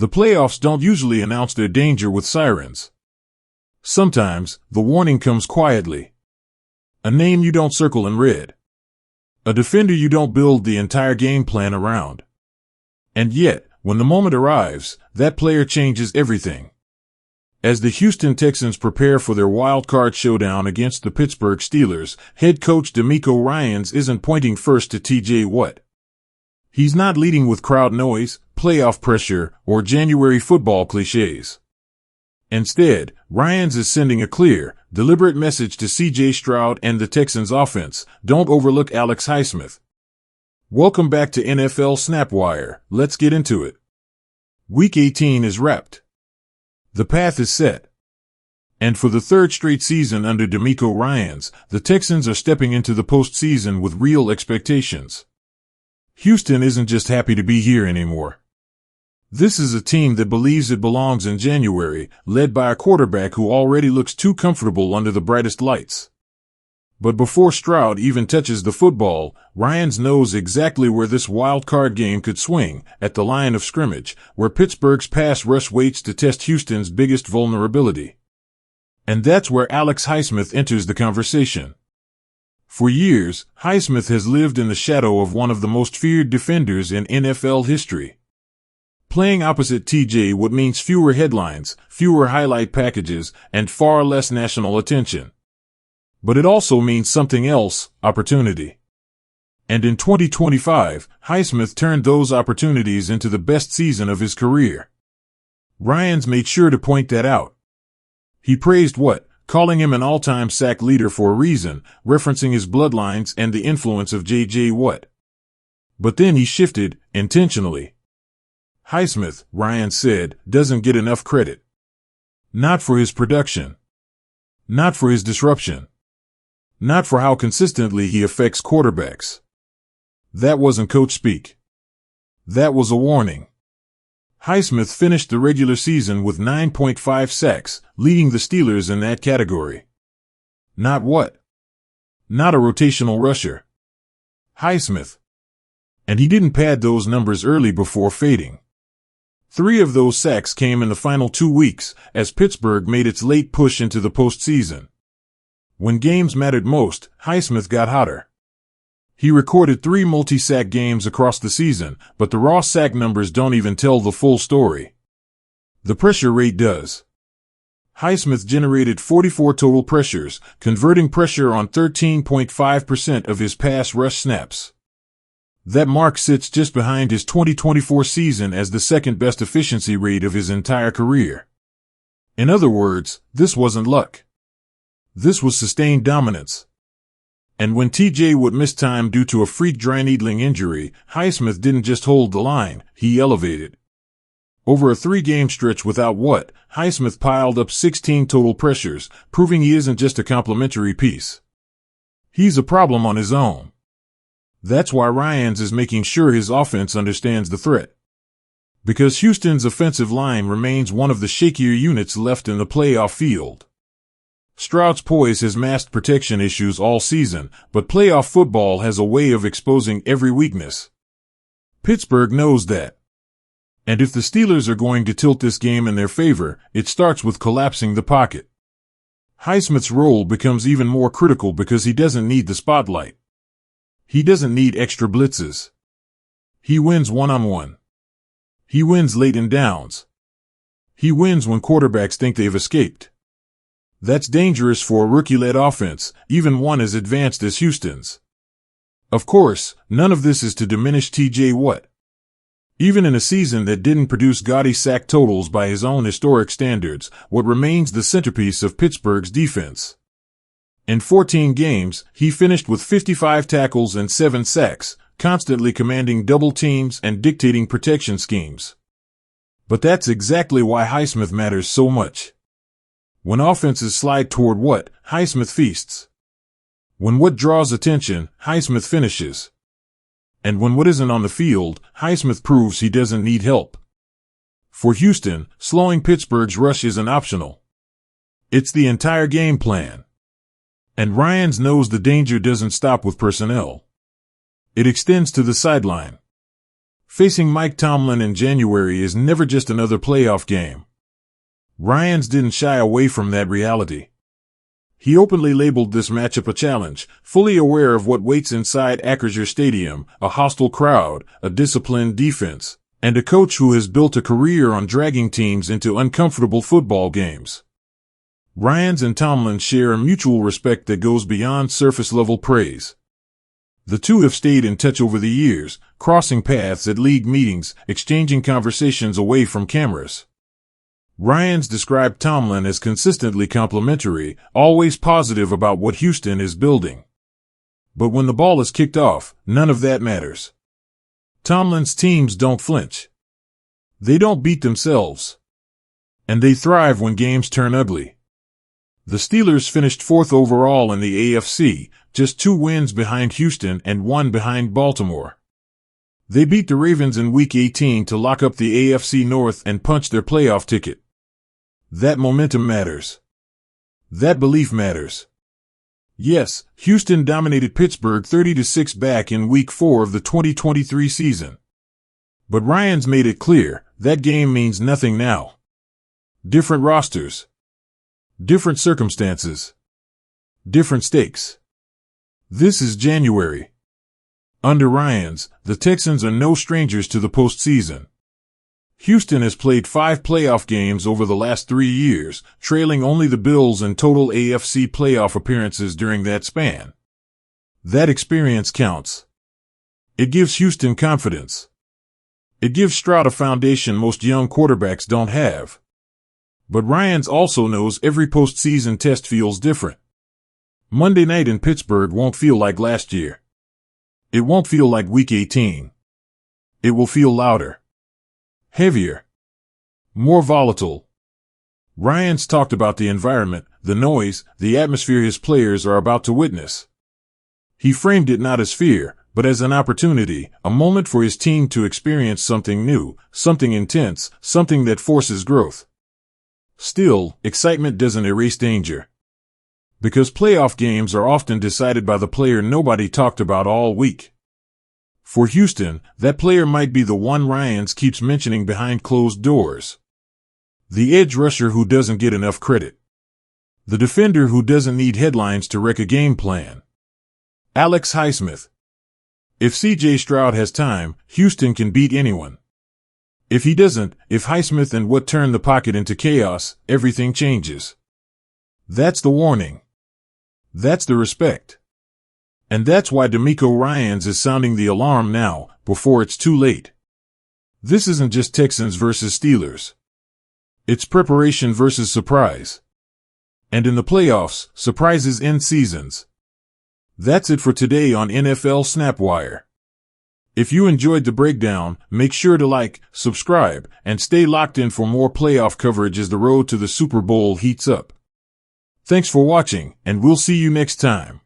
The playoffs don't usually announce their danger with sirens. Sometimes, the warning comes quietly. A name you don't circle in red. A defender you don't build the entire game plan around. And yet, when the moment arrives, that player changes everything. As the Houston Texans prepare for their wild-card showdown against the Pittsburgh Steelers, head coach DeMeco Ryans isn't pointing first to TJ Watt. He's not leading with crowd noise, playoff pressure, or January football cliches. Instead, Ryans is sending a clear, deliberate message to C.J. Stroud and the Texans offense: don't overlook Alex Highsmith. Welcome back to NFL SnapWire. Let's get into it. Week 18 is wrapped. The path is set. And for the third straight season under DeMeco Ryans, the Texans are stepping into the postseason with real expectations. Houston isn't just happy to be here anymore. This is a team that believes it belongs in January, led by a quarterback who already looks too comfortable under the brightest lights. But before Stroud even touches the football, Ryans knows exactly where this wild card game could swing, at the line of scrimmage, where Pittsburgh's pass rush waits to test Houston's biggest vulnerability. And that's where Alex Highsmith enters the conversation. For years, Highsmith has lived in the shadow of one of the most feared defenders in NFL history. Playing opposite TJ Watt means fewer headlines, fewer highlight packages, and far less national attention. But it also means something else: opportunity. And in 2025, Highsmith turned those opportunities into the best season of his career. Ryans made sure to point that out. He praised Watt, calling him an all-time sack leader for a reason, referencing his bloodlines and the influence of J.J. Watt. But then he shifted, intentionally. Highsmith, Ryans said, doesn't get enough credit. Not for his production. Not for his disruption. Not for how consistently he affects quarterbacks. That wasn't coach speak. That was a warning. Highsmith finished the regular season with 9.5 sacks, leading the Steelers in that category. Not Watt. Not a rotational rusher. Highsmith. And he didn't pad those numbers early before fading. 3 of those sacks came in the final 2 weeks, as Pittsburgh made its late push into the postseason. When games mattered most, Highsmith got hotter. He recorded 3 multi-sack games across the season, but the raw sack numbers don't even tell the full story. The pressure rate does. Highsmith generated 44 total pressures, converting pressure on 13.5% of his pass rush snaps. That mark sits just behind his 2024 season as the second-best efficiency rate of his entire career. In other words, this wasn't luck. This was sustained dominance. And when TJ Watt missed time due to a freak dry-needling injury, Highsmith didn't just hold the line, he elevated. Over a 3-game stretch without Watt, Highsmith piled up 16 total pressures, proving he isn't just a complimentary piece. He's a problem on his own. That's why Ryans is making sure his offense understands the threat. Because Houston's offensive line remains one of the shakier units left in the playoff field. Stroud's poise has masked protection issues all season, but playoff football has a way of exposing every weakness. Pittsburgh knows that. And if the Steelers are going to tilt this game in their favor, it starts with collapsing the pocket. Highsmith's role becomes even more critical because he doesn't need the spotlight. He doesn't need extra blitzes. He wins one-on-one. He wins late in downs. He wins when quarterbacks think they've escaped. That's dangerous for a rookie-led offense, even one as advanced as Houston's. Of course, none of this is to diminish TJ Watt. Even in a season that didn't produce gaudy sack totals by his own historic standards, Watt remains the centerpiece of Pittsburgh's defense. In 14 games, he finished with 55 tackles and 7 sacks, constantly commanding double teams and dictating protection schemes. But that's exactly why Highsmith matters so much. When offenses slide toward Watt, Highsmith feasts. When Watt draws attention, Highsmith finishes. And when Watt isn't on the field, Highsmith proves he doesn't need help. For Houston, slowing Pittsburgh's rush isn't optional. It's the entire game plan. And Ryans knows the danger doesn't stop with personnel. It extends to the sideline. Facing Mike Tomlin in January is never just another playoff game. Ryans didn't shy away from that reality. He openly labeled this matchup a challenge, fully aware of what waits inside Acrisure Stadium, a hostile crowd, a disciplined defense, and a coach who has built a career on dragging teams into uncomfortable football games. Ryans and Tomlin share a mutual respect that goes beyond surface-level praise. The two have stayed in touch over the years, crossing paths at league meetings, exchanging conversations away from cameras. Ryans described Tomlin as consistently complimentary, always positive about what Houston is building. But when the ball is kicked off, none of that matters. Tomlin's teams don't flinch. They don't beat themselves. And they thrive when games turn ugly. The Steelers finished 4th overall in the AFC, just 2 wins behind Houston and 1 behind Baltimore. They beat the Ravens in Week 18 to lock up the AFC North and punch their playoff ticket. That momentum matters. That belief matters. Yes, Houston dominated Pittsburgh 30-6 back in Week 4 of the 2023 season. But Ryans made it clear, that game means nothing now. Different rosters. Different circumstances. Different stakes. This is January. Under Ryans, the Texans are no strangers to the postseason. Houston has played 5 playoff games over the last 3 years, trailing only the Bills in total AFC playoff appearances during that span. That experience counts. It gives Houston confidence. It gives Stroud a foundation most young quarterbacks don't have. But Ryans also knows every postseason test feels different. Monday night in Pittsburgh won't feel like last year. It won't feel like Week 18. It will feel louder. Heavier. More volatile. Ryans talked about the environment, the noise, the atmosphere his players are about to witness. He framed it not as fear, but as an opportunity, a moment for his team to experience something new, something intense, something that forces growth. Still, excitement doesn't erase danger. Because playoff games are often decided by the player nobody talked about all week. For Houston, that player might be the one Ryans keeps mentioning behind closed doors. The edge rusher who doesn't get enough credit. The defender who doesn't need headlines to wreck a game plan. Alex Highsmith. If C.J. Stroud has time, Houston can beat anyone. If he doesn't, if Highsmith and what turned the pocket into chaos, everything changes. That's the warning. That's the respect. And that's why DeMeco Ryans is sounding the alarm now, before it's too late. This isn't just Texans versus Steelers. It's preparation versus surprise. And in the playoffs, surprises end seasons. That's it for today on NFL SnapWire. If you enjoyed the breakdown, make sure to like, subscribe, and stay locked in for more playoff coverage as the road to the Super Bowl heats up. Thanks for watching, and we'll see you next time.